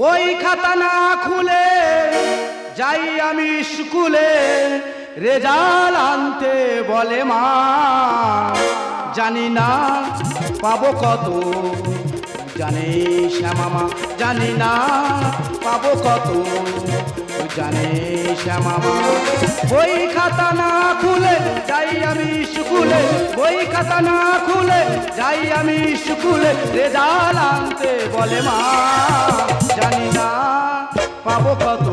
ওই খাতা না খুলে যাই আমি স্কুলে, রেজাল্ট আনতে বলে মা। জানি না পাবো কত, জানে শ্যামামা, জানি না পাবো কত, জানে শ্যামামা। বই খাতা না খুলে যাই আমি স্কুলে, বই খাতা না খুলে যাই আমি স্কুলে, রেজাল্ট আনতে বলে মা। জানি না পাবো কত,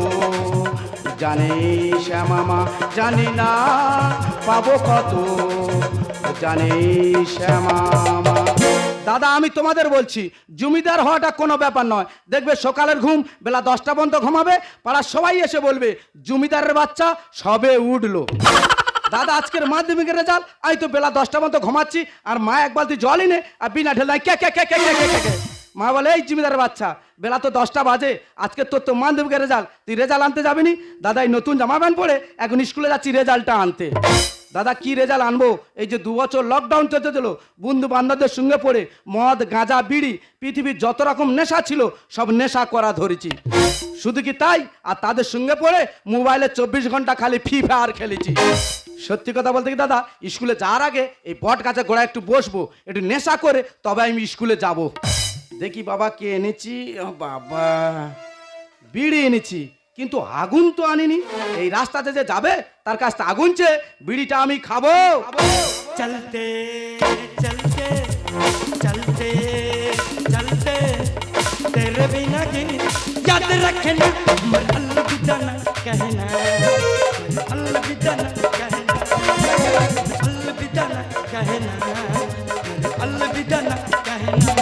জানে শ্যামামা, জানি না পাবো কত, জানে শ্যামামা। দাদা আমি তোমাদের বলছি, জমিদার হওয়াটা কোনো ব্যাপার নয়। দেখবে সকালের ঘুম বেলা 10টা পর্যন্ত ঘুমাবে, পাড়ার সবাই এসে বলবে জমিদারের বাচ্চা সবে উঠলো। দাদা আজকের মাধ্যমিকের রেজাল্ট, আমি তো বেলা 10টা পর্যন্ত ঘুমাচ্ছি, আর মা এক বালতি জলই নে আর বিনা ঢেলায় কে কে কে কে কে কে কে। মা বলে এই জমিদারের বাচ্চা, বেলা তো 10টা বাজে, আজকে তোর তো মাধ্যমিকের রেজাল্ট, তুই রেজাল্ট আনতে যাবি নি? দাদা এই নতুন জামা প্যান্ট পরে এখন স্কুলে যাচ্ছি রেজাল্টটা আনতে। দাদা কি রেজাল্ট আনবো? এই যে 2 বছর লকডাউন চলতে দিল, বন্ধু বান্ধবদের সঙ্গে পড়ে মদ গাঁজা বিড়ি পৃথিবীর যত রকম নেশা ছিল সব নেশা করা ধরেছি। শুধু কি তাই, আর তাদের সঙ্গে পড়ে মোবাইলে 24 ঘন্টা খালি ফ্রি ফায়ার খেলেছি। সত্যি কথা বলতে কি দাদা, স্কুলে যাওয়ার আগে এই বট গাছের গোড়ায় একটু বসবো, একটু নেশা করে তবে আমি স্কুলে যাব। দেখি বাবা কে এনেছি, বাবা বিড়ি এনেছি, কিন্তু আগুন তো আনিনি। এই রাস্তাতে যে যাবে তার কাছ থেকে আগুন চেয়ে বিড়িটা আমি খাবো। চলতে চলতে চলতে চলতে तेरे बिना की याद रखना, अलविदा न कहना, अलविदा न कहना, अलविदा न कहना, अलविदा न कहना।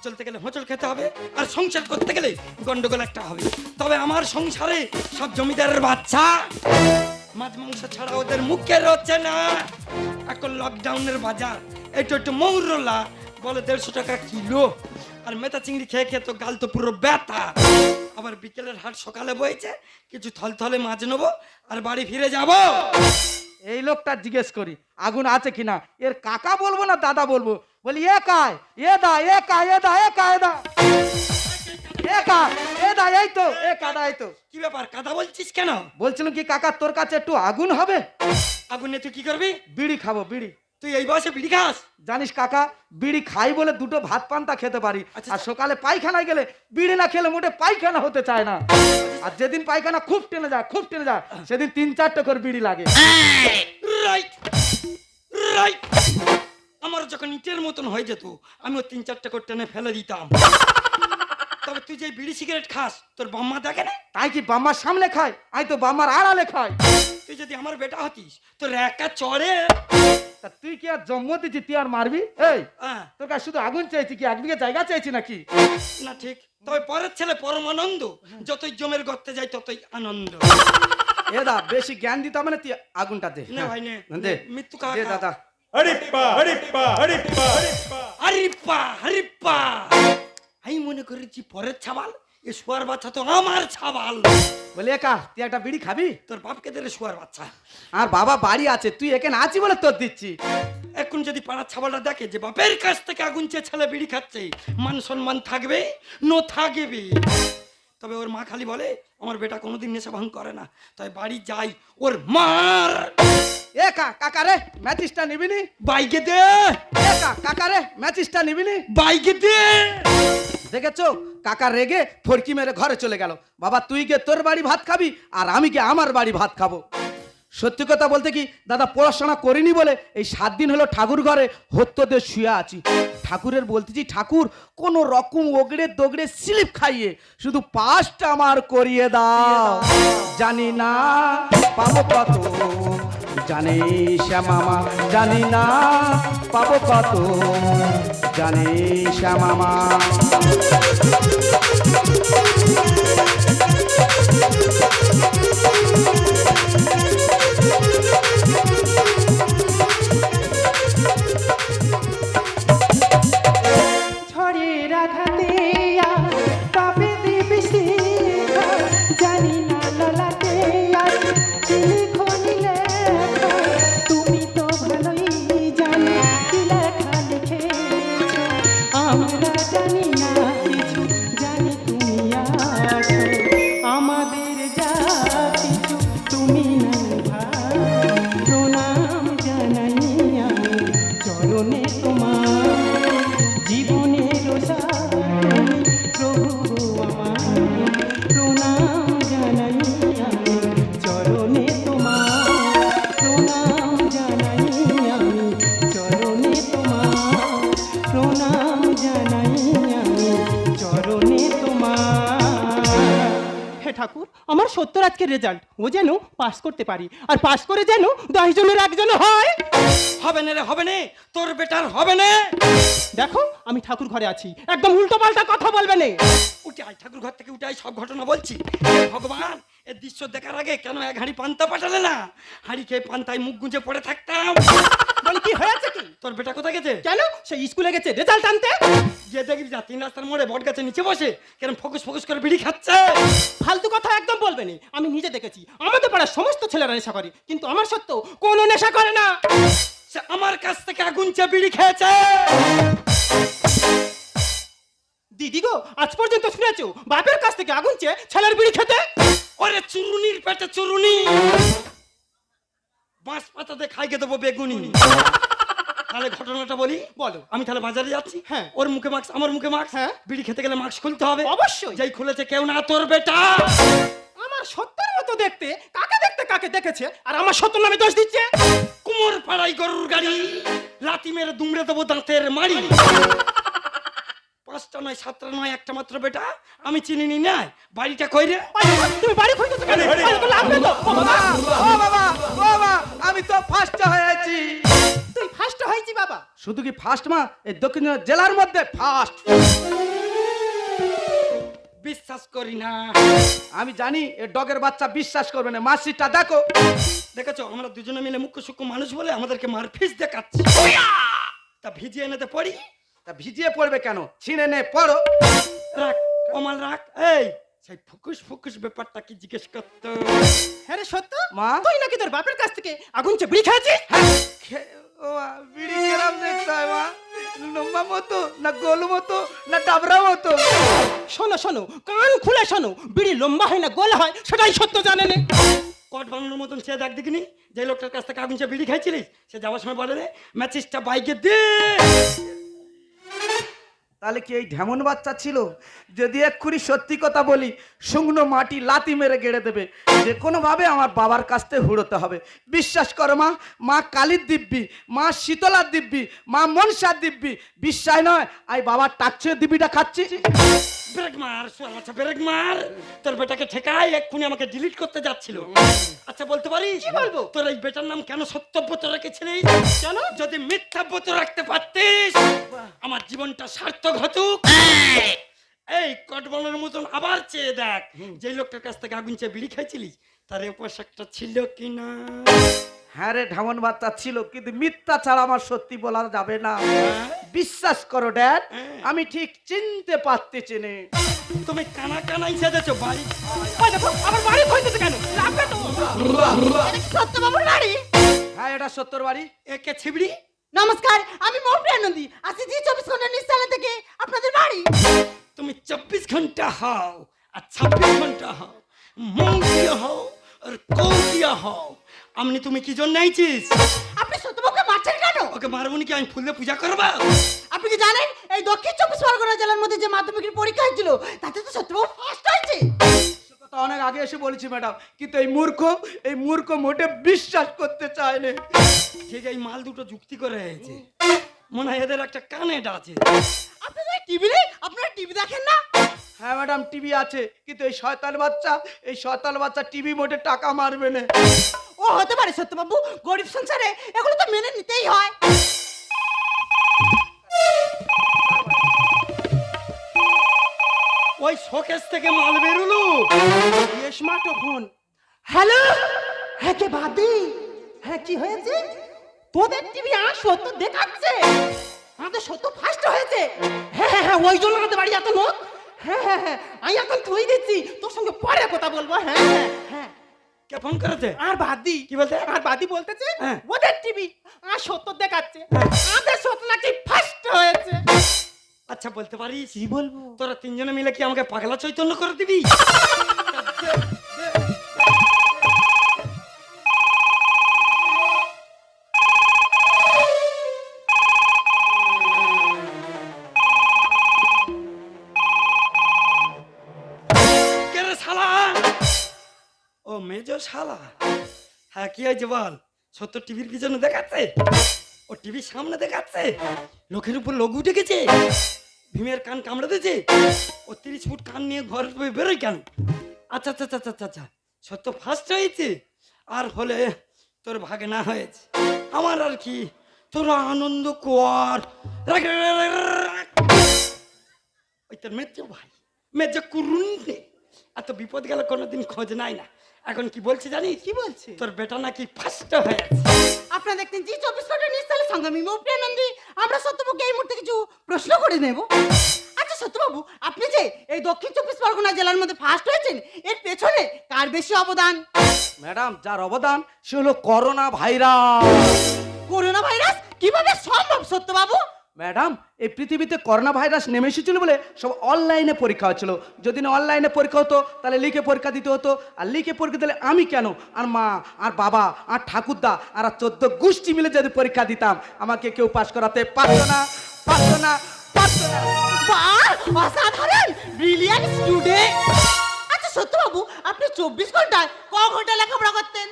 চলতে গেলে হোঁচট খেতে হবে, আর সংসার করতে গেলে গন্ডগোল একটা হবে। তবে আমার সংসারে সব জমিদারের বাচ্চা, মাছ মাংস ছাড়া ওদের মুখে রচ্ছে না। এখন লকডাউনের বাজার, একটু একটু মৌরলা বলে 150 টাকা কিলো, আর মেথা চিংড়ি খেয়ে খেয়ে তো গাল তো পুরো ব্যথা। আবার বিকেলের হাট সকালে বইছে, কিছু থলথলে মাছ নেবো আর বাড়ি ফিরে যাব। এই লোকটা জিজ্ঞেস করি আগুন আছে কিনা, এর কাকা বলবো না দাদা বলবো। বলি এ কায় এ দা এ কায় এ দা এ কায় দা এ কা এ দা, এই তো এ কাদা, এই তো। কি ব্যাপার, কাদা বলছিস কেন? বলছিলাম কি কাকা তোর কাছে একটু আগুন হবে? আগুনে তুই কি করবি? বিড়ি খাবো, বিড়ি। তুই এই বয়সে বিড়ি খাস? জানিস কাকা, বিড়ি খাই বলে 2টো ভাত পান্তা খেতে পারি, আচ্ছা। আর সকালে পায়খানায় গেলে বিড়ি না খেলে মোটে পায়খানা হতে চায় না। আর যেদিন পায়খানা খুব টেনে যায়, খুব টেনে যায়, সেদিন 3-4টা করে বিড়ি লাগে। Right right. আমার যখন ইটের মতন হয়ে যেত, আমিও 3-4টা করে টেনে ফেলে দিতাম। তবে তুই যে বিড়ি সিগারেট খাস, তোর বাম্মা দেখে না? তাই কি বাম্মার সামনে খায়? আমি তো বাম্মার আড়ালে খাই। তুই যদি আমার বেটা হতিস, তোর একা চড়ে। তা তুই কি আর জন্ম দিচ্ছি, তুই আর মারবি? এই তোর কাছে শুধু আগুন চাইছি কি 1 বিঘা জায়গা চাইছি নাকি? না ঠিক, তবে পরের ছেলে পরম আনন্দ, যতই জমের গর্তে যায় ততই আনন্দ। এ দা বেশি জ্ঞান দিতে হবে না, তুই আগুনটা দে। নে ভাই নে, দে মৃত্যু দে কাকা। দাদা। হরিপ্পা হরিপ্পা হরিপ্পা হরিপ্পা হরিপ্পা হরিপ্পা। আমি মনে করেছি পরের ছাবাল, এ শুয়ার বাচ্চা তো আমার ছাবাল। বলি একা তুই একটা বিড়ি খাবি? তোর বাপকে দিলে শুয়ার বাচ্চা। আর বাবা বাড়ি আছে, তুই এখানে আছি বলে তোর দিচ্ছি। এখন যদি পাড়ার ছাবালটা দেখে যে বাপের কাছ থেকে আগুন চেয়ে ছেলে বিড়ি খাচ্ছে, মান সম্মান থাকবে নো থাকবে? তবে ওর মা খালি বলে আমার বেটা কোনোদিন নেশা ভাঙ করে না, তাই বাড়ি যাই ওর মার। এ কাকা রে ম্যাচিসটা নিবি নি? বাইকে দে। এ কাকা রে ম্যাচিসটা নিবি নি? বাইকে দে। দেখেছো কাকা রেগে ফড়কি মেরে ঘরে চলে গেল। বাবা তুই গিয়ে তোর বাড়ি ভাত খাবি, আর আমি গিয়ে আমার বাড়ি ভাত খাবো। সত্যি কথা বলতে কি দাদা, পড়াশোনা করিনি বলে এই 7 দিন হলো ঠাকুর ঘরে হত্যতে শুয়ে আছি। ঠাকুরের বলতেছি ঠাকুর কোন রকম ওগড়ে দোগড়ে স্লিপ খাইয়ে শুধু পাসটা আমার করিয়ে দাও। জানি না পাবো কত, জানে শ্যামামা, জানি না পাবো কত, জানে শ্যামামা। ঝড়ের আঘাতে পাবে দেবে শিখা, জানি না ললাটে আজ লিখনি লেখা, তুমি তো ভালোই জানো কি লেখা লিখেছ, আমরা জানি না কিছু মনে তোমার। হে ঠাকুর, আমার 70 আজকের রেজাল্ট, ও যেন পাস করতে পারি, আর পাস করে যেন 10 জনের একজন হয়। হবে না রে, হবে না, তোর বেটার হবে না। দেখো আমি ঠাকুর ঘরে আছি, একদম উল্টো পাল্টা কথা বলবে না। উঠে আয়, ঠাকুর ঘর থেকে উঠে আয়, সব ঘটনা বলছি। হে ভগবান, এর দৃশ্য দেখার আগে কেন এক হাঁড়ি পান্তা পাঠালে না? হাঁড়ি খেয়ে পান্তায় মুখ গুঁজে পড়ে থাকতাম। বলি কি হয়েছে কি? তোর বেটা কোথায় গেছে? কেন? সে স্কুলে গেছে রেজাল্ট আনতে। গিয়ে দেখবি যা, 3 রাস্তার মোড়ে বট গাছের নিচে বসে কেন ফোকাস ফোকাস করে বিড়ি খাচ্ছে। ফালতু কথা একদম বলবে না। আমি নিজে দেখেছি, আমাদের পাড়ার সমস্ত ছেলেরা নেশা করে, কিন্তু আমার সত্য কোনো নেশা করে না। সে আমার কাছ থেকে আগুন চেয়ে বিড়ি খেয়েছে। দিদি গো, আজ পর্যন্ত শুনেছো বাপের কাছ থেকে আগুন চেয়ে ছেলের বিড়ি খেতে? ওরে চুরুনির পেটে চুরুনি, বাঁশ পাতাতে খাইকে দেবো বেগুনি। তাহলে ঘটনাটা বলি, বলো। আমি তাহলে বাজারে যাচ্ছি, হ্যাঁ। ওর মুখে মাস্ক, আমার মুখে মাস্ক, হ্যাঁ। বিড়ি খেতে গেলে মাস্ক খুলতে হবে। অবশ্যই। যেই খুলেছে কেউ না তোর বেটা। আমার সত্যের মতো দেখতে কাকে দেখেছে, আর আমার সত্য নামে দোষ দিচ্ছে। কুমোর পাড়াই গরুর গাড়ি, লাতি মেরে দুমড়ে দেবো দাঁতের মারি। 5টা নয় 7টা নয়, একটা মাত্র বেটা, আমি চিনিনি না। বাড়িটা কই রে? তুমি বাড়ি খুঁজতেছো কেন? বাড়ি। আরে তো লাভ নেই তো। ও বাবা, ও বাবা, ও বাবা, আমি তো ফার্স্ট হয়েছি। তুই ফার্স্ট হয়েছি বাবা। শুধু কি ফার্স্ট মা, এই দক্ষিণ জেলার মধ্যে ফার্স্ট। বিশ্বাস করি না। আমি জানি এ ডগের বাচ্চা বিশ্বাস করবে না। মাসিটা দেখো। দেখেছো, আমরা দুজনে মিলে মুখ্য সূক্ষ্ম মানুষ বলে আমাদেরকে মারফিস দেখাচ্ছে। তা ভিজিয়ে এনেতে পড়ি। তা ভিজিয়ে পড়বে কেন? ছিঁড়ে নে পড়ো। রাখ কমাল রাখ। এই সেই ফুকুস ফুকুস ব্যাপারটা কি জিজ্ঞেস করতো? হ্যাঁ রে সত্য, মা? তুই নাকি তোর বাপের কাছ থেকে আগুন চেয়ে বিড়ি খেয়েছিস? ও মা, বিড়ি কেরাম দেখতে হয় মা? লম্বা মতো না গোল মতো না ডাবরা মতো? শোনো শোনো, কান খুলে শোনো, বিড়ি লম্বা হয় না গোল হয় সেটাই সত্য জানে না। কট বানানোর মতন সে দেখ দেখিনি, যে লোকটার কাছ থেকে আগুন চেয়ে বিড়ি খাইছিলিস, সে যাওয়ার সময় বলে রে ম্যাচিসটা বাইকে দে। তাহলে কি এই ঢেমন বাচ্চা ছিল? যদি এক্ষুনি সত্যি কথা বলি, শুকনো মাটি লাথি মেরে গেড়ে দেবে। যে কোনোভাবে আমার বাবার কাছ থেকে হুড়োতে হবে। বিশ্বাস করো মা, মা কালীর দিব্যি, মা শীতলার দিব্যি, মা মনসার দিব্যি, বিশ্বাস নয় আই বাবার টাকছে দিব্যিটা খাচ্ছি। ব্রেক মার, আচ্ছা ব্রেক মার। তোর বেটাকে ঠেকাই, এক্ষুনি আমাকে ডিলিট করতে যাচ্ছিল। আচ্ছা বলতে পারিস কি বলবো? তোর এই বেটার নাম কেন সত্যব্রত রেখেছিলিস? কেন? যদি মিথ্যাব্রত রাখতে পারতিস, আমার জীবনটা সার্থক হতো। এই কটবনের মতন আবার চেয়ে দেখ, যে লোকটার কাছ থেকে আগুন চেয়ে বিড়ি খাইছিলিস, তার এ পোশাকটা ছিল কিনা। হ্যাঁ রে, ঢেমন বাচ্চা ছিল, কিন্তু মিথ্যা ছাড়া আমার সত্যি বলা যাবে না। বিশ্বাস করো ড্যাড, আমি ঠিক চিনতে পারতেছি না। তুমি কানা কানাই সেজেছো বাড়ি। ওই দেখো, আমার বাড়ি খুঁজতেছে কেন? লাগবে তো। এটা কি সত্য বাবুর বাড়ি? হ্যাঁ, এটা সত্যর বাড়ি। একে ছিবড়ি। নমস্কার, আমি মৌপ্রিয়া নন্দী, আসি জি 24 ঘন্টা নিশ্চালা থেকে আপনাদের বাড়ি। তুমি 24 ঘন্টা হও আর 26 ঘন্টা হও, মৌপিয়া হও আর কৌপিয়া হও, আমনি তুমি কি জন্য আইছিস? আপনি সত্যবাবুকে মারছেন কেন? ওকে মারবনি কি আমি ফুলে পূজা করবা? আপনি কি জানেন এই দক্ষিণ 24 পরগনা জেলার মধ্যে যে মাধ্যমিকের পরীক্ষা হয়েছিল তাতে তো সত্যবাবু ফার্স্ট হয়েছে। সে কথা অনেক আগে এসে বলেছি ম্যাডাম, কিন্তু এই মূর্খ মোটে বিশ্বাস করতে চায় না। ঠিক এই মাল দুটো যুক্তি করে হয়েছে, মনে হয় এদের একটা কানেট আছে। আপনারা টিভি নেই? আপনারা টিভি দেখেন না? হ্যাঁ ম্যাডাম, টিভি আছে, কিন্তু এই শয়তান বাচ্চা টিভি মোটে টাকা মারবে না। ও হতে পারে সত্যবাবু, গরিব সংসারে এগুলো তো মেনে নিতেই হয়। ওই শোকেস থেকে মাল বেরোলো। স্মার্টফোন। হ্যালো, হ্যাঁ কে বাদি? হ্যাঁ কি হয়েছে? তোদের টিভি আর সত্য দেখাচ্ছে, আমাদের সত্য ফার্স্ট হয়েছে। হ্যাঁ হ্যাঁ হ্যাঁ, ওই জন্য আমাদের বাড়ি এত লোক। হ্যাঁ হ্যাঁ হ্যাঁ, আমি এখন তুই দিচ্ছি, তোর সঙ্গে পরে কথা বলবো। হ্যাঁ হ্যাঁ হ্যাঁ। কে ফোন করেছে? আর বাদি কি বলতে? আর বাদি বলতেছে হ্যাঁ। ওদের টিভি আর সত্য দেখাচ্ছে, আমাদের সত্য নাকি ফার্স্ট হয়েছে। আচ্ছা বলতে পারিস কি বলবো? তোরা তিনজনে মিলে কি আমাকে পাগলা চৈতন্য করে দিবি? কে রে শালা? ও মেজো শালা। হ্যাঁ কি হয়েছে বল? সত্য টিভির পিছনে দেখাচ্ছে, ও টিভির সামনে দেখাচ্ছে, লোকের উপর লোক উঠে গেছে। ভীমের কান কামড়ে দিয়েছে? ও 30 ফুট কান নিয়ে ঘর থেকে বেরোয় কেন? আচ্ছা আচ্ছা আচ্ছা আচ্ছা আচ্ছা, সত্য ফার্স্ট হয়েছে, আর হলে তোর ভাগে না হয়েছে, আমার আর কি, তোরা আনন্দ কর। ওই তোর মেজো ভাই, মেজো কুরুন্ডে, এত বিপদ গেল কোনোদিন খোঁজ নাই না। এখন কি বলছে জানিস? কি বলছে? তোর বেটা নাকি ফার্স্ট হয়েছে। আপনারা দেখতেন জি 24 ঘন্টা নিউজ চ্যানেল সংগ্রামী মৌপ্রিয়ানন্দী। আমরা সত্যবাবুকে এই মুহূর্তে কিছু প্রশ্ন করে নেব। আচ্ছা সত্যবাবু, আপনি যে এই দক্ষিণ 24 পরগনা জেলার মধ্যে ফার্স্ট হয়েছেন, এর পেছনে কার বেশি অবদান? ম্যাডাম, যার অবদান সে হলো করোনা ভাইরাস। করোনা ভাইরাস কিভাবে সম্ভব সত্যবাবু? ম্যাডাম, এই পৃথিবীতে করোনা ভাইরাস নেমে এসেছিল বলে সব অনলাইনে পরীক্ষা হচ্ছিল। যদি না অনলাইনে পরীক্ষা হতো তাহলে লিখে পরীক্ষা দিতে হতো, আর লিখে পরীক্ষা দিলে আমি কেন, আর মা আর বাবা আর ঠাকুরদা আর 14 গোষ্ঠী মিলে যদি পরীক্ষা দিতাম, আমাকে কেউ পাস করাতে পারতো না, পারতো না, পারতো না। বাহ, অসাধারণ, ব্রিলিয়ান্ট স্টুডেন্ট। আচ্ছা সত্যবাবু, আপনি 24 ঘন্টায় ক ঘন্টা লেখাপড়া করতেন?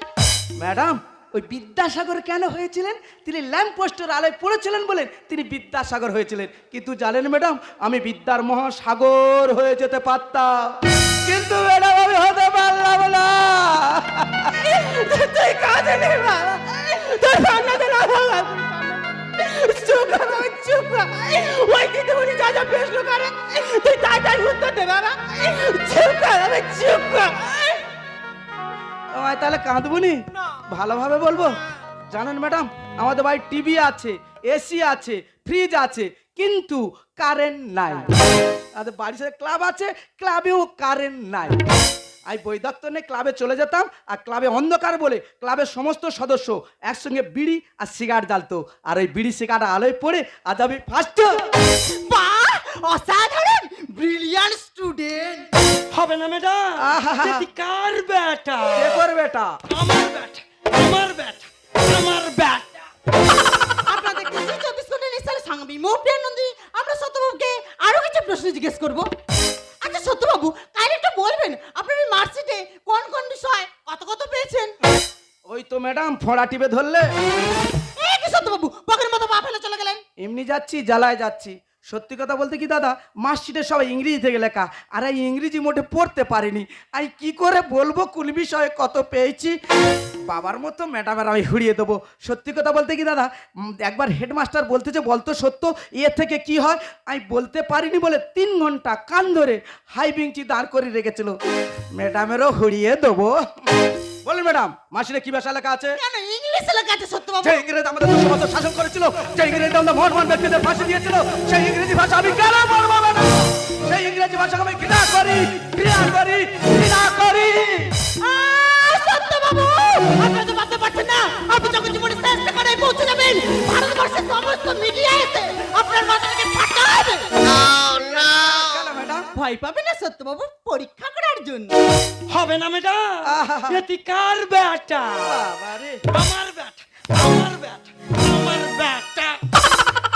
ম্যাডাম, ওই বিদ্যাসাগর কেন হয়েছিলেন? তিনি ল্যাম্প পোস্টের আলোয় পড়েছিলেন বলেন তিনি বিদ্যাসাগর হয়েছিলেন। কিন্তু জানেন ম্যাডাম, আমি বিদ্যার মহাসাগর হয়ে যেতে পারতাম, কিন্তু ম্যাডাম আমি হতে পারলাম না। তুই কাজে নেই বাবা, তুই সামনে না বাবা। চুপ কর বাবা, চুপ কর। ওই দিদিমণি যা যা প্রশ্ন করে তুই তাই তাই উত্তর দে বাবা। চুপ কর বাবা, চুপ কর। আমায় তাহলে কাঁদবুনি, ভালোভাবে বলবো। জানেন ম্যাডাম, আমাদের বাড়ি টিভি আছে, এসি আছে, ফ্রিজ আছে, কিন্তু কারেন্ট নাই। আমাদের বাড়ির সাথে ক্লাব আছে, ক্লাবেও কারেন্ট নাই। আমি বই দপ্তর নিয়ে ক্লাবে চলে যেতাম, আর ক্লাবে অন্ধকার বলে ক্লাবের সমস্ত সদস্য একসঙ্গে বিড়ি আর সিগারেট জ্বালতো, আর ওই বিড়ি সিগারেট আলোয় পড়ে আজ আমি ফার্স্ট। বাহ, অসাধারণ, ব্রিলিয়ান্ট স্টুডেন্ট। হবে না ম্যাডাম, আহা। সেটি কার বেটা? কে করবে এটা? আমার বেটা, আমার বেটা, আমার বেটা। আপনারা দেখতেন জি 24 ঘন্টা নিউজ চ্যানেল সংগ্রামী মৌপ্রিয়ানন্দী। আমরা সত্যবাবুকে আরো কিছু প্রশ্ন জিজ্ঞেস করব। আচ্ছা সত্যবাবু, কাইন্ডলি একটু বলবেন আপনার এই মার্কশিটে কোন কোন বিষয় কত কত পেয়েছেন? ওই তো ম্যাডাম, ফড়া টিপে ধরলে। এই কি সত্যবাবু, বকের মতো পা ফেলে চলে গেলেন? এমনি যাচ্ছি, জ্বালায় যাচ্ছি। সত্যি কথা বলতে কি দাদা, মার্কশিটে সবাই ইংরেজি থেকে লেখা, আর এই ইংরেজি মোটে পড়তে পারিনি। আমি কি করে বলবো কোন বিষয়ে কত পেয়েছি? বাবার মতো ম্যাডামের আমি হুড়িয়ে দেবো। সত্যি কথা বলতে কি দাদা, একবার হেডমাস্টার বলতেছে বলতো সত্য, এর থেকে কি হয় আমি বলতে পারিনি বলে 3 ঘন্টা কান ধরে হাই বেঞ্চি দাঁড় করে রেখেছিল। ম্যাডামেরও হুড়িয়ে দেবো। বলুন ম্যাডাম, মার্কশিটে কি ভাষা লেখা আছে? কেন ইংলিশে লেখা আছে সত্যবাবু? যে ইংরেজ আমাদের 200 বছর শাসন করেছিল, যে ইংরেজ আমাদের মহান ব্যক্তিদের ফাঁসি দিয়েছিল, সেই ইংরেজি ভাষা আমি কেন বলবো না? সেই ইংরেজি ভাষা আমি ঘৃণা করি, ঘৃণা করি, ঘৃণা করি। সত্যবাবু, আপনি তো ভাবতে পারছেন না, আপনি যখন জীবনে চেষ্টা করে পৌঁছে যাবেন, ভারতবর্ষের সমস্ত মিডিয়া এসে আপনার মাথাটাকে ফাটাবে। কেন ম্যাডাম? ভয় পাবে না সত্যবাবু, পরীক্ষা করার জন্য। হবে না ম্যাডাম, এটি কার বেটা? বাবারে। আমার বেটা, আমার বেটা, আমার বেটা।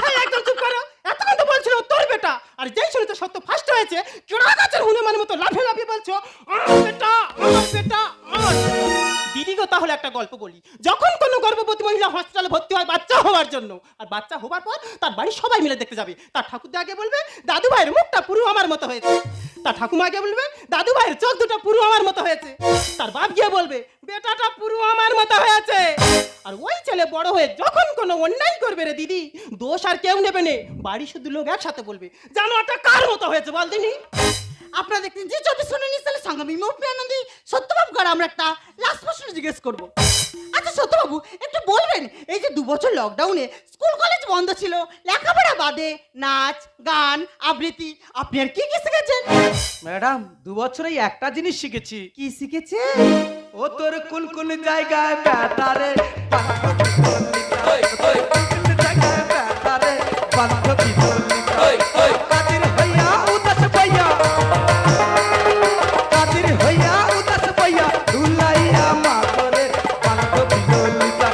এই, একদম চুপ করো। এতক্ষণ তো বলছিল তোর বেটা, আর যেই শুনে তো সত্য ফার্স্ট হয়েছে, চোরা গাছের হনুমান মতো লাফিয়ে লাফিয়ে বলছো আমার বেটা, আমার বেটা, আমার বেটা। দিদি গো, তাহলে একটা গল্প বলি। যখন কোনো গর্ভবতী মহিলা হসপিটালে ভর্তি হয় বাচ্চা হওয়ার জন্য, আর বাচ্চা হবার পর তার বাড়ির সবাই মিলে দেখতে যাবে, তার ঠাকুরদা আগে বলবে দাদু ভাইয়ের মুখটা পুরো আমার মতো হয়েছে, তার ঠাকুমা আগে বলবে দাদু ভাইয়ের চোখ দুটো পুরো আমার মতো হয়েছে, তার বাপ গিয়ে বলবে বেটাটা পুরো আমার মতো হয়েছে। আর ওই ছেলে বড় হয়ে যখন কোনো অন্যায় করবে রে দিদি, দোষ আর কেউ নেবে না, বাড়ি শুধু লোক একসাথে বলবে জানো এটা কার মতো হয়েছে বল দিনি। আপনারা দেখতেন জি 24 ঘন্টা নিউজ চ্যানেল সংগ্রামী মৌপ্রিয়ানন্দী। সত্যবাবু কার আমরা একটা লাস্ট প্রশ্ন জিজ্ঞেস করব। আচ্ছা সত্যবাবু, একটু বলবেন এই যে 2 বছর লকডাউনে স্কুল কলেজ বন্ধ ছিল, লেখাপড়া বাদে নাচ গান আবৃত্তি আপনি আর কি কি শিখেছেন? ম্যাডাম, 2 বছরেই একটা জিনিস শিখেছি। কি শিখেছে? ও তোর কোন কোন জায়গায় ব্যাটারে ব্যাটারে বান্ধবী কাদির হইয়া উদাস পাইয়া, কাদির হইয়া উদাস পাইয়া দুলাইয়া মা করে বান্ধবী ললিতা।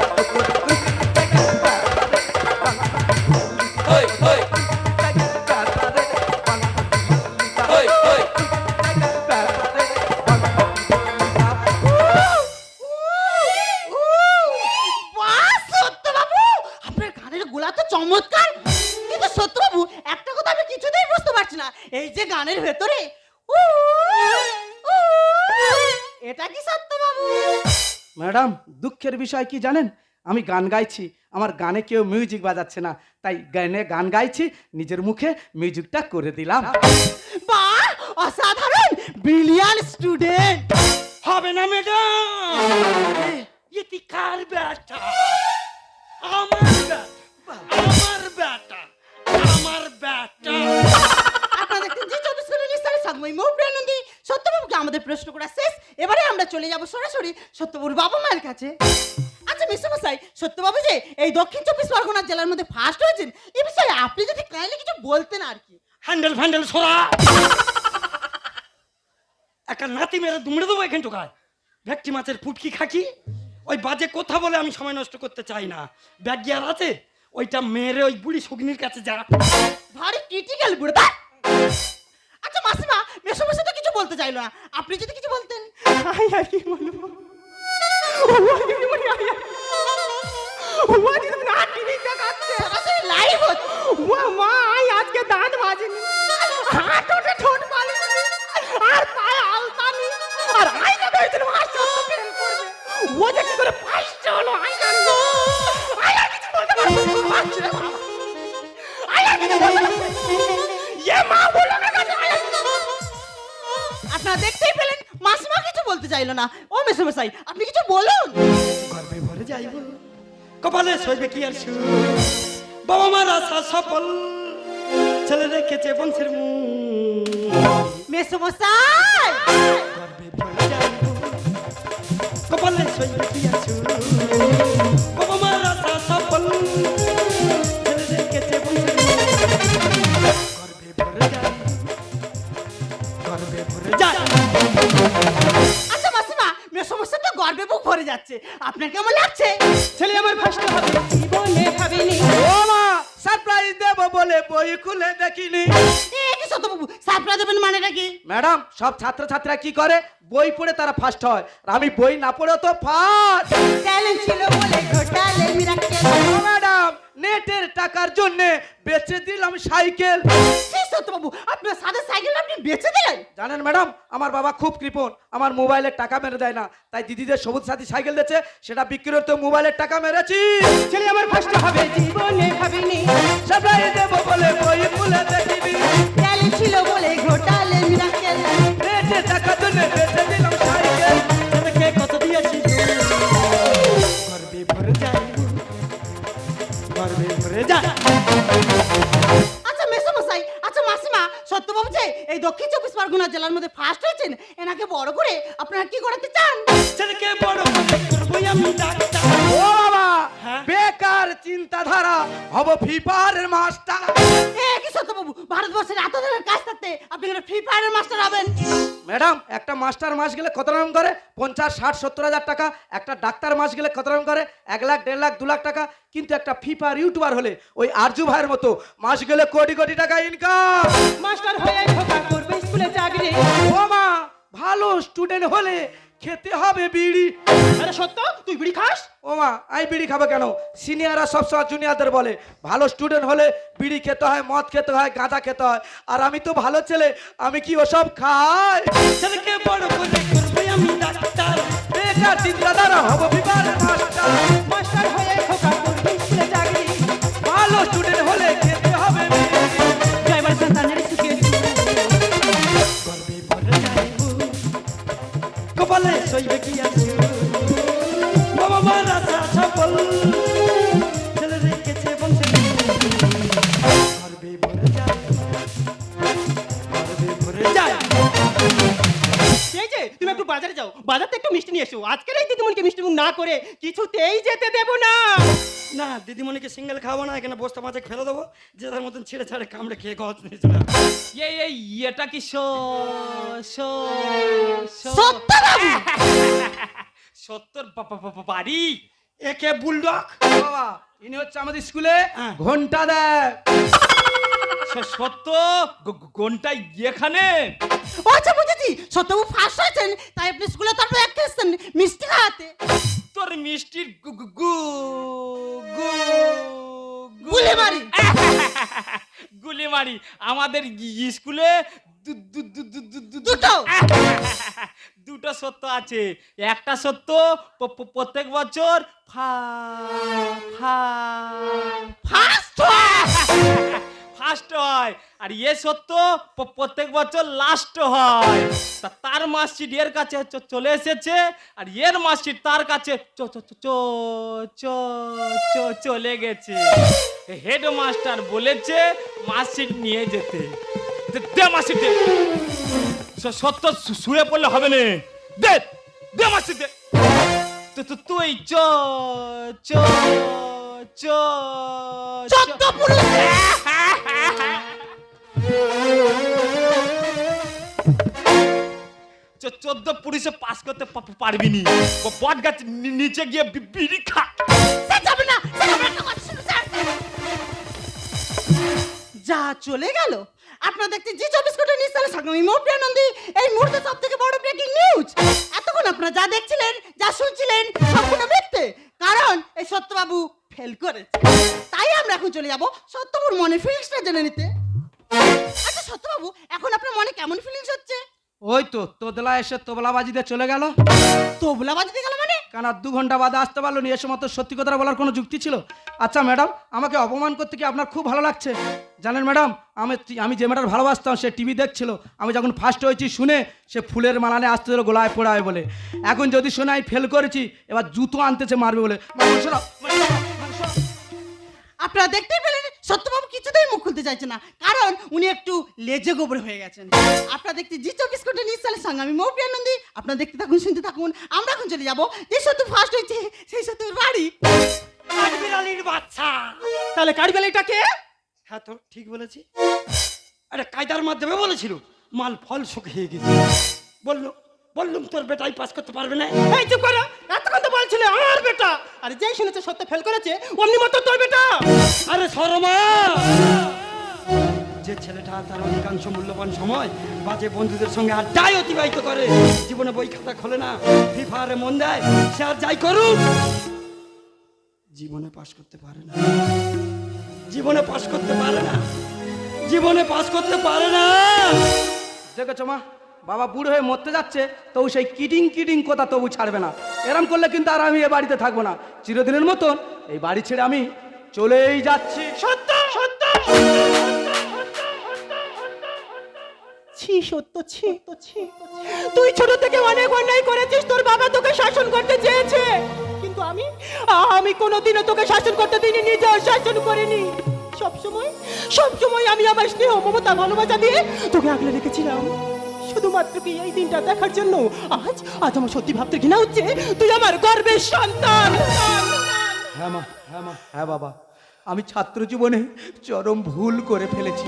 বাহ সত্যবাবু, এটা কি সত্যবাবু? ম্যাডাম দুঃখের বিষয় কি জানেন, আমি গান গাইছি, আমার গানে কেউ মিউজিক বাজাচ্ছে না, তাই গান গাইছি, নিজের মুখে মিউজিকটা করে দিলাম। বাহ, অসাধারণ, ব্রিলিয়ান্ট স্টুডেন্ট। হবে না ম্যাডাম, এটি কার বেটা? আমার বেটা, আমার বেটা, আমার বেটা। আপনারা দেখছেন জি 24 ঘন্টা নিউজ সঙ্গময় মৌপ্রিয়ানন্দী। সত্যবাবুকে আমাদের প্রশ্ন করা শেষ, এবারে আমরা চলে যাব সরাসরি সত্যবাবুর বাবা মায়ের কাছে। আচ্ছা মিস্টার মশাই, সত্যবাবু যে এই দক্ষিণ 24 পরগনা জেলার মধ্যে ফার্স্ট হয়েছেন, এই বিষয়ে আপনি যদি কাইন্ডলি কিছু বলতেন আর কি। হ্যান্ডেল ফ্যান্ডেল সরা, একটা নাতি মেরে দুমড়ে দেবো এখান টোকায়। ভেটকি মাছের পুটকি খাকি, ওই বাজে কথা বলে আমি সময় নষ্ট করতে চাই না। ব্যাগ গিয়ার আছে, ওইটা মেরে ওই বুড়ি শগ্নির কাছে যা। ভারী ক্রিটিক্যাল বুড়া। আচ্ছা মাসিমা, মেসো মেসো তো কিছু বলতে চাইলো না, আপনি যদি কিছু বলতেন। আই আর কি বলবো, সরাসরি লাইভ হচ্ছে। মা আই আজকে দাঁত ভাজেনি, হাঁটুতে ঠোঁট বালিনি, আর পায়ে আলতানি, আর আই না কইছিল আর সত্য ফেল করবে, ও যে কি করে ফার্স্ট হলো আই জানি না। আই আর কিছু বলতে পারবো না, পারছি না বাবা। আই আর কিছু বলতে পারবো না। ইয়ে মা বলো না কাছে আই আর কিছু বলতে পারবো না। আপনারা দেখতেই পেলেন, মাসিমা কিছু বলতে চাইলো না। ও মেসো মশাই, আপনি কিছু বলুন। গর্বে ভরে যাইব, কপালে সইবে কি আর সুর। বাবা মার আশা সফল, ছেলে রেখেছে বংশের মুখ। মেসো মশাই, গর্বে ভরে যাইব, কপালে সইবে কি আর সুর। বাবা মার আশা সফল, ছেলে রেখেছে বংশের মুখ। গর্বে ভরে যাইব, গর্বে ভরে যাইব। আচ্ছা মাসিমা, মেসো মশাই তো গর্বে বুক ভরে যাচ্ছে, আপনার কেমন লাগছে? ছেলে আমার ফার্স্ট হবে জীবনে ভাবিনি। ও মা, সারপ্রাইজ দেবো বলে বই খুলে দেখিনি। এ কি সত্যবাবু, সারপ্রাইজ দেবেন মানেটা কি? ম্যাডাম সব ছাত্রছাত্রীরা কি করে, বই পড়ে তারা ফার্স্ট হয়, আর আমি বই না পড়েও তো ফার্স্ট। ট্যালেন্ট ছিল বলে ঘটালে মিরাক্কেল। ম্যাডাম নেটের টাকার জন্য বেচে দিলাম সাইকেল। কি সত্যবাবু, আপনার সাদা সাইকেল আপনি বেচে দিলেন? জানেন ম্যাডাম, আমার বাবা খুব কৃপণ, আমার মোবাইলের টাকা মেরে দেয় না, তাই দিদিদের সবুজ সাথী সাইকেল দিয়েছে, সেটা বিক্রি করতে মোবাইলের টাকা মেরেছি। ছেলে আমার ফার্স্ট হবে জীবনে ভাবিনি। সারপ্রাইজ দেবো বলে বই খুলে দেখিনি। ট্যালেন্ট ছিল বলে ঘটালে মিরাক্কেল। নেটের টাকার জন্য বেচে দিলাম সাইকেল। ছেলেকে কত দিয়েছি গর্বে ভরে যাইব, গর্বে ভরে যাই। আচ্ছা মেসো মশাই, আচ্ছা মাসিমা, সত্যবাবু যে এই দক্ষিণ 24 পরগনা জেলার মধ্যে ফার্স্ট হয়েছেন, এনাকে বড় করে আপনারা কি করাতে চান? ছেলেকে বড় করে করবো আমি ডাক্তার। ও বাবা, হ্যাঁ? বেকার চিন্তাধারা, হব ফিফারের মাস্টার। এ কি সত্যবাবু, ভারতবর্ষের এত ধরনের কাজ থাকতে আপনি কেন ফ্রি ফায়ারের মাস্টার হবেন? ম্যাডাম একটা মাস্টার মাস গেলে কত রকম করে? 50, 60, 70 হাজার টাকা। একটা ডাক্তার মাস গেলে কত রকম করে? 1 লাখ, 1.5 লাখ, 2 লাখ টাকা। কিন্তু একটা ফিফার ইউটিউবার হলে ওই আরজু ভাইয়ের মতো মাস গেলে কোটি কোটি টাকা ইনকাম। মাস্টার হয়ে খোকা করবে স্কুলে চাকরি। ও মা, ভালো স্টুডেন্ট হলে খেতে হবে বিড়ি। আরে সত্য, তুই বিড়ি খাস? ও মা, আমি বিড়ি খাবো কেন? সিনিয়ররা সবসময় জুনিয়রদের বলে ভালো স্টুডেন্ট হলে বিড়ি খেতে হয়, মদ খেতে হয়, গাঁজা খেতে হয়, আর আমি তো ভালো ছেলে, আমি কি ওসব খাই? ছেলেকে বড় করে করবো আমি ডাক্তার। বেকার চিন্তাধারা, হব ফিফারের মাস্টার। মাস্টার হয়ে খোকা করবে স্কুলে চাকরি। ভালো স্টুডেন্ট হলে খেতে হবে বিড়ি। ড্রাইভার সন্তানের সুখে গর্বে ভরে যাইব, কপালে সইবে কি আর সুর। বাবা মার আশা সফল, ছেলে রেখেছে বংশের মুখ। গর্বে ভরে যাই, গর্বে ভরে যাই। এই যে তুমি একটু বাজারে যাও, বাজার থেকে একটু মিষ্টি নিয়ে এসো, আজকের এই দিদিমণিকে মিষ্টি মুখ না করে কিছুতেই যেতে দেব না। না দিদিমণিকে সিঙ্গেল খাবো না, এখানে বস্তা মাঝে ফেলে দেবো, যে তার মতন ছিঁড়ে ছাড়ে কামড়ে খেয়ে গছ নিয়ে চলে আসবো। এই এটা কি সত্যবাবু, সত্তর বাড়ি? একে বুলডগ। বাবা, ইনি হচ্ছে আমাদের স্কুলে হ্যাঁ। ঘন্টা দেয়। সত্য ঘন্টায় এখানে? ও আচ্ছা বুঝেছি, সত্যবাবু ফার্স্ট হয়েছেন, তাই আপনি স্কুলে তারপর এক এসেছেন মিষ্টি খাওয়াতে। তোর মিষ্টির গুলি মারি। গুলিমারি আমাদের স্কুলে দুটো। দুটো সত্য আছে। একটা সত্য প্রত্যেক বছর ফার্স্ট হয়, আর এ সত্য প্রত্যেক বছর লাস্ট হয়। তার মার্কশিট এর কাছে চলে এসেছে, আর এর মার্কশিট তার কাছে চলে গেছে। হেডমাস্টার বলেছে মার্কশিট নিয়ে যেতে। দে মার্কশিট দে। সত্য শুয়ে পড়লে হবে না, দে দে মার্কশিট দে। তুই সত্য পুরুষ চোদ্দ পুলিশে পাস করতে পারবি নি। বট গাছ নিচে গিয়ে বিড়ি খা। সে যাবে না, সে যাবে না, কথা শুনো, স্যার। যা চলে গেল। আপনারা দেখতে জি 24 ঘন্টা নিউজ চ্যানেল সংগ্রামী মৌপ্রিয়া নন্দী। এই মুহূর্তে সব থেকে বড় ব্রেকিং নিউজ। এতক্ষণ আপনারা যা দেখছিলেন, যা শুনছিলেন, সম্পূর্ণ মিথ্যে। কারণ এই সত্যবাবু ফেল করেছে। তাই আমরা এখন চলে যাব সত্যবাবুর মনে ফিলিংসটা জেনে নিতে। আচ্ছা সত্যবাবু, এখন আপনার মনে কেমন ফিলিংস হচ্ছে? ওই তো তোদলা এসে তোবলাবাজিতে চলে গেল। তোবলা বাজতে গেল মানে? কেন 2 ঘন্টা বাদে আসতে পারলো নি? এ সময় তো সত্যি কথা বলার কোনো যুক্তি ছিল? আচ্ছা ম্যাডাম, আমাকে অপমান করতে কি আপনার খুব ভালো লাগছে? জানেন ম্যাডাম, আমি যে ম্যাডাম ভালোবাসতাম সে টিভি দেখছিল। আমি যখন ফার্স্ট হয়েছি শুনে সে ফুলের মালা নিয়ে আসতে গোলায় পোড়ায় বলে। এখন যদি শুনে আমি ফেল করেছি, এবার জুতো আনতেছে মারবে বলে। ম্যাডাম, শোনো, আপনারা দেখতেই পেলেন সত্যবাবু কিছুতেই মুখ খুলতে চাইছে না, কারণ উনি একটু লেজে গোবর হয়ে গেছেন। আপনারা দেখতে জি 24 ঘন্টা নিউজ চ্যানেল সঙ্গে আমি মৌপ্রিয়া নন্দী। আপনারা দেখতে থাকুন, শুনতে থাকুন। আমরা এখন চলে যাব যে সত্য ফার্স্ট হয়েছে সেই সত্যর বাড়ি। কাঠবিড়ালির বাচ্চা। তাহলে কাঠবেলাটাকে হ্যাঁ তো ঠিক বলেছি। আরে কায়দার মাধ্যমে বলেছিল, মাল ফল শুকিয়ে গেছে। বললুম তোর বেটাই পাস করতে পারবে না। এই চুপ করো, এতক্ষণ তো বলছিলে আমার বেটা, আর যেই শুনেছে সত্য ফেল করেছে অমনি মতো তোর বেটা। আরে শর্মা, যে ছেলেটা তার অধিকাংশ মূল্যবান সময় বাজে বন্ধুদের সঙ্গে আড্ডায় অতিবাহিত করে, জীবনে বই খাতা খোলে না, ফ্রি ফায়ারে মন দেয়, সে আর যাই করুক জীবনে পাস করতে পারে না। জীবনে পাস করতে পারে না। জীবনে পাস করতে পারে না। দেখেছো মা, বাবা বুড়ো হয়ে মরতে যাচ্ছে, তবু সেই কিডিং কথা তবু ছাড়বে না। এরম করলে কিন্তু আর আমি এ বাড়িতে থাকবো না। চিরদিনের মতন এই বাড়ি ছেড়ে আমি চলেই যাচ্ছি। সত্য সত্য ছি, সত্য ছি। তুই ছোট থেকে অনেক অন্যায় করেছিস, তোর বাবা তোকে শাসন করতে চেয়েছে, কিন্তু আমি কোনোদিনও তোকে শাসন করতে দিইনি, নিজেও শাসন করিনি। সবসময় আমি আমার স্নেহ মমতা ভালোবাসা দিয়ে তোকে আগলে রেখেছিলাম, শুধুমাত্র কি এই দিনটা দেখার জন্য। আজ আমার সত্যি ভাবতে ঘৃণা হচ্ছে, তুই আমার গর্বের সন্তান। হ্যাঁ মা, হ্যাঁ বাবা, আমি ছাত্র জীবনে চরম ভুল করে ফেলেছি।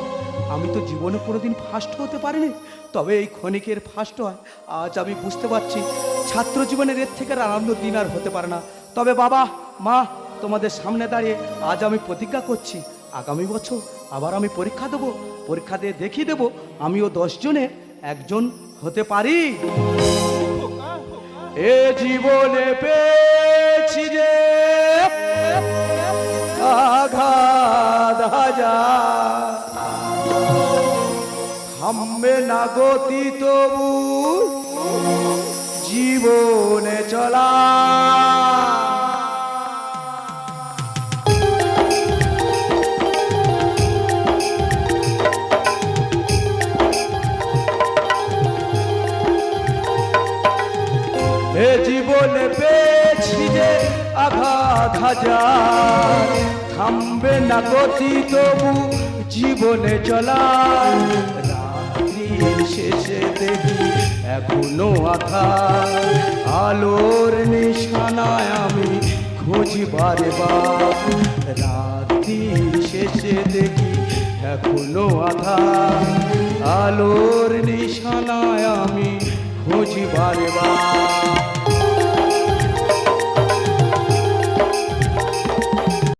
আমি তো জীবনে কোনোদিন ফার্স্ট হতে পারিনি, তবে এই ক্ষণিকের ফার্স্ট হয়। আজ আমি বুঝতে পারছি ছাত্র জীবনের এর থেকে আনন্দ দিন আর হতে পারে না। তবে বাবা মা, তোমাদের সামনে দাঁড়িয়ে আজ আমি প্রতিজ্ঞা করছি, আগামী বছর আবার আমি পরীক্ষা দেবো, পরীক্ষা দিয়ে দেখিয়ে দেবো আমিও 10 জনে একজন হতে পারি। এ জীবনে পেয়েছি যে আঘাত হাজার, থামবে না গতি তবু জীবনে চলা। এ জীবনে পেয়েছি যে আঘাত হাজার, থামবে না গতি তবু জীবনে চলা। রাত্রির শেষে দেখি এখনো আধার, আলোর নিশানায় আমি খুঁজি বারে বার। রাত্রির শেষে দেখি এখনো আধার, আলোর নিশানায় আমি খুঁজি বারে বার।